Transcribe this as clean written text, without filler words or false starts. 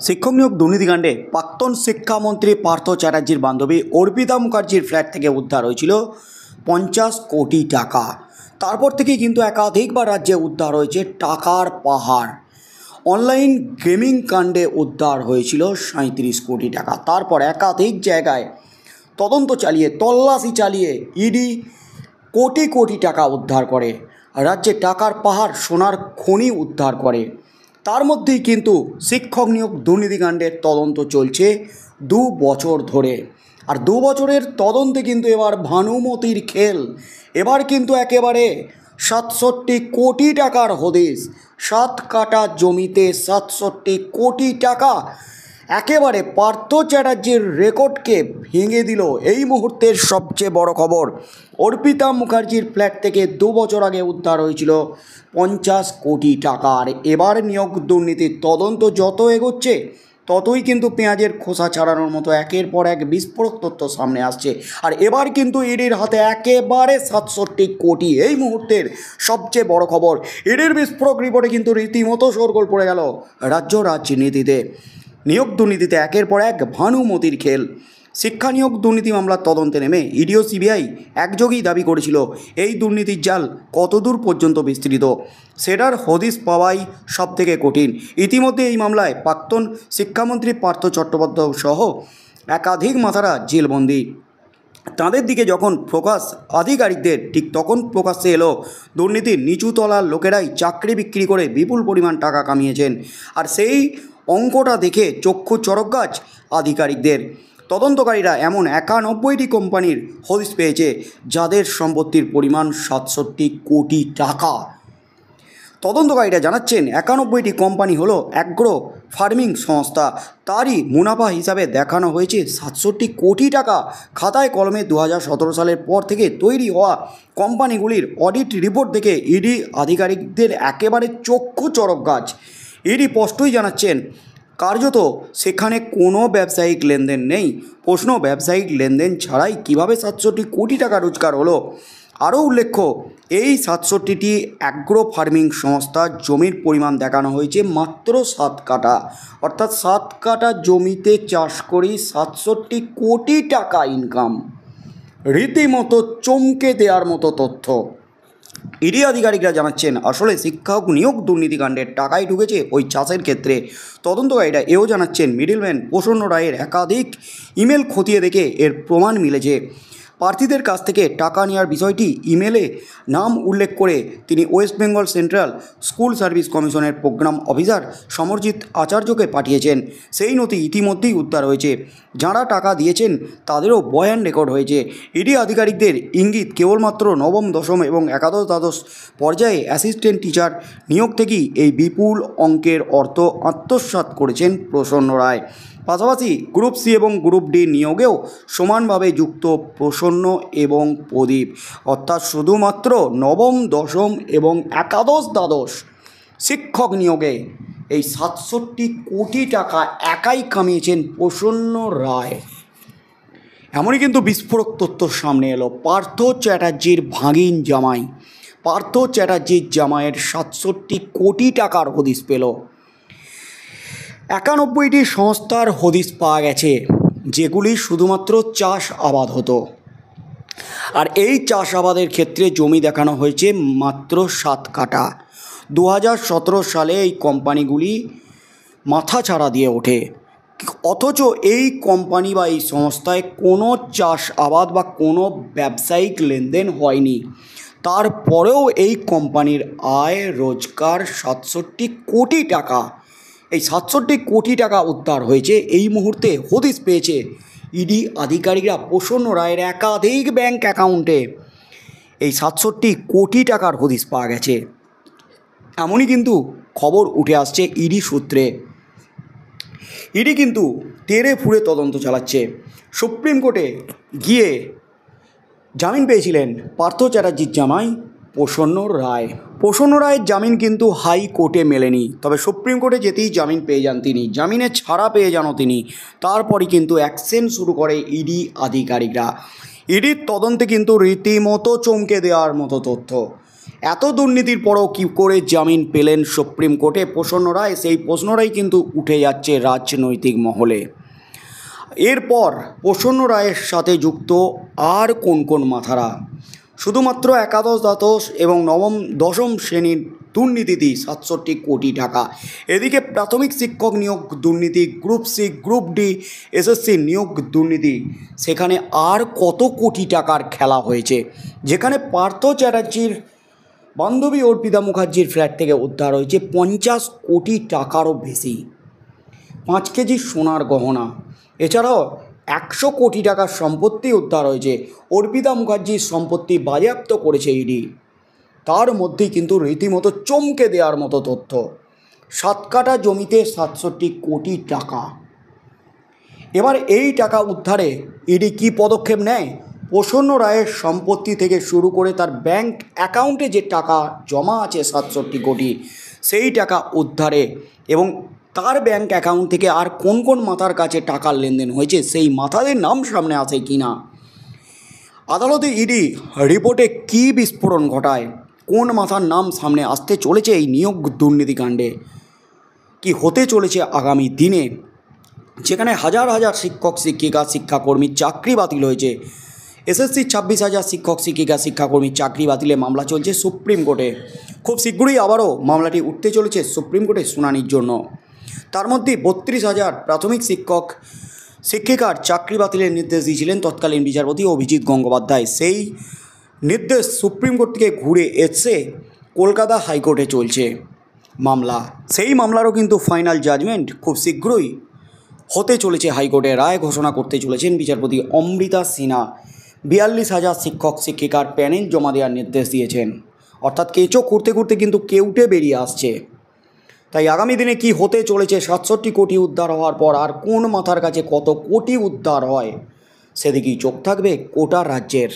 শিক্ষক নিয়োগ দুর্নীতিকাণ্ডে প্রাক্তন শিক্ষামন্ত্রী পার্থ চ্যাটার্জির বান্ধবী অর্পিতা মুখার্জির ফ্ল্যাট থেকে উদ্ধার হয়েছিল 50 কোটি টাকা। তারপর থেকেই কিন্তু একাধিকবার রাজ্যে উদ্ধার হয়েছে টাকার পাহাড়। অনলাইন গেমিং কাণ্ডে উদ্ধার হয়েছিল 37 কোটি টাকা। তারপর একাধিক জায়গায় তদন্ত চালিয়ে তল্লাশি চালিয়ে ইডি কোটি কোটি টাকা উদ্ধার করে, রাজ্যে টাকার পাহাড় সোনার খনি উদ্ধার করে। তার মধ্যেই কিন্তু শিক্ষক নিয়োগ দুর্নীতিকাণ্ডের তদন্ত চলছে 2 বছর ধরে। আর 2 বছরের তদন্তে কিন্তু এবার ভানুমতির খেল। এবার কিন্তু একেবারে 67 কোটি টাকার হদিশ। 7 কাঠা জমিতে 67 কোটি টাকা একেবারে পার্থ চ্যাটার্জির রেকর্ডকে ভেঙে দিল। এই মুহূর্তের সবচেয়ে বড় খবর, অর্পিতা মুখার্জির ফ্ল্যাট থেকে 2 বছর আগে উদ্ধার হয়েছিল 50 কোটি টাকা। আর এবার নিয়োগ দুর্নীতির তদন্ত যত এগোচ্ছে ততই কিন্তু পেঁয়াজের খোসা ছাড়ানোর মতো একের পর এক বিস্ফোরক তথ্য সামনে আসছে। আর এবার কিন্তু ইডির হাতে একেবারে 67 কোটি। এই মুহূর্তের সবচেয়ে বড় খবর, ইডির বিস্ফোরক রিপোর্টে কিন্তু রীতিমতো শোরগোল পড়ে গেল রাজ্য রাজনীতিতে। নিয়োগ দুর্নীতিতে একের পর এক ভানুমতির খেল। শিক্ষা নিয়োগ দুর্নীতি মামলার তদন্তে নেমে ইডি ও সিবিআই একযোগেই দাবি করেছিল এই দুর্নীতির জাল কতদূর পর্যন্ত বিস্তৃত সেটার হদিশ পাওয়াই সবথেকে কঠিন। ইতিমধ্যে এই মামলায় প্রাক্তন শিক্ষামন্ত্রী পার্থ চট্টোপাধ্যায় সহ একাধিক মাথারা জেলবন্দি। তাদের দিকে যখন ফোকাস আধিকারিকদের, ঠিক তখন প্রকাশ্যে এলো দুর্নীতির নিচুতলার লোকেরাই চাকরি বিক্রি করে বিপুল পরিমাণ টাকা কামিয়েছেন। আর সেই অঙ্কটা দেখে চক্ষু চড়ক গাছ আধিকারিকদের। তদন্তকারীরা এমন 91টি কোম্পানির হদিশ পেয়েছে যাদের সম্পত্তির পরিমাণ 67 কোটি টাকা। তদন্তকারীরা জানাচ্ছেন 91টি কোম্পানি হলো অ্যাগ্রো ফার্মিং সংস্থা। তারই মুনাফা হিসাবে দেখানো হয়েছে 67 কোটি টাকা। খাতায় কলমে 2017 সালের পর থেকে তৈরি হওয়া কোম্পানিগুলির অডিট রিপোর্ট দেখে ইডি আধিকারিকদের একেবারে চক্ষু চড়ক গাছ। ইডি স্পষ্টই জানাচ্ছেন কার্যত সেখানে কোনো ব্যবসায়িক লেনদেন নেই। প্রশ্ন, ব্যবসায়িক লেনদেন ছাড়াই কীভাবে 67 কোটি টাকা রোজগার হলো? আরও উল্লেখ্য, এই 67টি অ্যাগ্রো ফার্মিং সংস্থার জমির পরিমাণ দেখানো হয়েছে মাত্র 7 কাঠা। অর্থাৎ 7 কাঠা জমিতে চাষ করেই 67 কোটি টাকা ইনকাম। রীতিমতো চমকে দেওয়ার মতো তথ্য। ইডি আধিকারিকরা জানাচ্ছেন আসলে শিক্ষক নিয়োগ দুর্নীতিকাণ্ডের টাকাই ঢুকেছে ওই চাষের ক্ষেত্রে। তদন্তকারীরা এও জানাচ্ছেন মিডলম্যান প্রসন্ন রায়ের একাধিক ইমেল খতিয়ে দেখে এর প্রমাণ মিলেছে। প্রার্থীদের কাছ থেকে টাকা নেওয়ার বিষয়টি ইমেলে নাম উল্লেখ করে তিনি West Bengal central school service কমিশনের প্রোগ্রাম অফিসার সমরজিৎ আচার্যকে পাঠিয়েছেন। সেই নথি ইতিমধ্যেই উদ্ধার হয়েছে। যাঁরা টাকা দিয়েছেন তাদেরও বয়ান রেকর্ড হয়েছে। ইডি আধিকারিকদের ইঙ্গিত, কেবলমাত্র নবম, দশম এবং একাদশ দ্বাদশ পর্যায়ে অ্যাসিস্ট্যান্ট টিচার নিয়োগ থেকেই এই বিপুল অঙ্কের অর্থ আত্মসাৎ করেছেন প্রসন্ন রায়। পাশাপাশি গ্রুপ সি এবং গ্রুপ ডি নিয়োগেও সমানভাবে যুক্ত প্রসন্ন এবং প্রদীপ। অর্থাৎ শুধুমাত্র নবম, দশম এবং একাদশ দ্বাদশ শিক্ষক নিয়োগে এই 67 কোটি টাকা একাই কামিয়েছেন প্রসন্ন রায়। এমনই কিন্তু বিস্ফোরক তথ্য সামনে এলো পার্থ চ্যাটার্জির ভাগিন জামাই। পার্থ চ্যাটার্জির জামাইয়ের 67 কোটি টাকার হদিশ পেল। 91টি সংস্থার হদিশ পাওয়া গেছে যেগুলি শুধুমাত্র চাষ আবাদ হতো। আর এই চাষ আবাদের ক্ষেত্রে জমি দেখানো হয়েছে মাত্র 7 কাঠা। 2017 সালে এই কোম্পানিগুলি মাথা ছাড়া দিয়ে ওঠে, অথচ এই কোম্পানি বা এই সংস্থায় কোনো চাষ আবাদ বা কোনো ব্যবসায়িক লেনদেন হয়নি। তারপরেও এই কোম্পানির আয় রোজগার 67 কোটি টাকা। এই 67 কোটি টাকা উদ্ধার হয়েছে। এই মুহূর্তে হদিশ পেয়েছে ইডি আধিকারিকরা প্রসন্ন রায়ের একাধিক ব্যাংক অ্যাকাউন্টে এই 67 কোটি টাকার হদিশ পাওয়া গেছে। এমনই কিন্তু খবর উঠে আসছে ইডি সূত্রে। ইডি কিন্তু তেড়ে ফুঁড়ে তদন্ত চালাচ্ছে। সুপ্রিম কোর্টে গিয়ে জামিন পেয়েছিলেন পার্থ চ্যাটার্জির জামাই প্রসন্ন রায়। প্রসন্ন রায়ের জামিন কিন্তু হাইকোর্টে মেলেনি, তবে সুপ্রিম কোর্টে যেতেই জামিন পেয়ে যান তিনি। জামিনে ছাড়া পেয়ে যান তিনি। তারপরই কিন্তু অ্যাকশন শুরু করে ইডি আধিকারিকরা। ইডির তদন্তে কিন্তু রীতিমতো চমকে দেওয়ার মতো তথ্য। এত দুর্নীতির পরও কী করে জামিন পেলেন সুপ্রিম কোর্টে প্রসন্ন রায়, সেই প্রশ্নটাই কিন্তু উঠে যাচ্ছে রাজনৈতিক মহলে। এরপর প্রসন্ন রায়ের সাথে যুক্ত আর কোন কোন মাথারা? শুধুমাত্র একাদশ দ্বাদশ এবং দশম শ্রেণীর দুর্নীতিতে 67 কোটি টাকা। এদিকে প্রাথমিক শিক্ষক নিয়োগ দুর্নীতি, group C, group D, SSC নিয়োগ দুর্নীতি, সেখানে আর কত কোটি টাকার খেলা হয়েছে। যেখানে পার্থ চ্যাটার্জির বান্ধবী অর্পিতা মুখার্জির ফ্ল্যাট থেকে উদ্ধার হয়েছে 50 কোটি টাকারও বেশি, 5 কেজি সোনার গহনা, এছাড়াও 100 কোটি টাকার সম্পত্তি উদ্ধার হয়েছে। অর্পিতা মুখার্জির সম্পত্তি বাজেয়াপ্ত করেছে ইডি। তার মধ্যেই কিন্তু রীতিমতো চমকে দেওয়ার মতো তথ্য, 7 কাঠা জমিতে 67 কোটি টাকা। এবার এই টাকা উদ্ধারে ইডি কী পদক্ষেপ নেয়? প্রসন্ন রায়ের সম্পত্তি থেকে শুরু করে তার ব্যাংক অ্যাকাউন্টে যে টাকা জমা আছে 67 কোটি, সেই টাকা উদ্ধারে এবং তার ব্যাংক অ্যাকাউন্ট থেকে আর কোন কোন মাথার কাছে টাকার লেনদেন হয়েছে সেই মাথাদের নাম সামনে আসে কি না। আদালতে ইডি রিপোর্টে কী বিস্ফোরণ ঘটায়, কোন মাথার নাম সামনে আসতে চলেছে এই নিয়োগ দুর্নীতিকাণ্ডে, কি হতে চলেছে আগামী দিনে, যেখানে হাজার হাজার শিক্ষক শিক্ষিকা শিক্ষাকর্মীর চাকরি বাতিল হয়েছে। এসএসসি 26,000 শিক্ষক শিক্ষিকা শিক্ষাকর্মীর চাকরি বাতিলে মামলা চলছে সুপ্রিম কোর্টে। খুব শীঘ্রই আবারও মামলাটি উঠতে চলেছে সুপ্রিম কোর্টে শুনানির জন্য। তার মধ্যে 32,000 প্রাথমিক শিক্ষক শিক্ষিকার চাকরি বাতিলের নির্দেশ দিয়েছিলেন তৎকালীন বিচারপতি অভিজিৎ গঙ্গোপাধ্যায়। সেই নির্দেশ সুপ্রিম কোর্ট থেকে ঘুরে এসে কলকাতা হাইকোর্টে চলছে মামলা। সেই মামলারও কিন্তু ফাইনাল জাজমেন্ট খুব শীঘ্রই হতে চলেছে। হাইকোর্টে রায় ঘোষণা করতে চলেছেন বিচারপতি অমৃতা সিনহা। 42,000 শিক্ষক শিক্ষিকার প্যানেল জমা দেওয়ার নির্দেশ দিয়েছেন। অর্থাৎ কেঁচো খুঁড়তে খুঁড়তে কিন্তু কেউটে বেরিয়ে আসছে। তাই আগামী দিনে কি হতে চলেছে, 67 কোটি উদ্ধার হওয়ার পর আর কোন মাথার কাছে কত কোটি উদ্ধার হয়, সেদিকেই চোখ থাকবে গোটা রাজ্যের।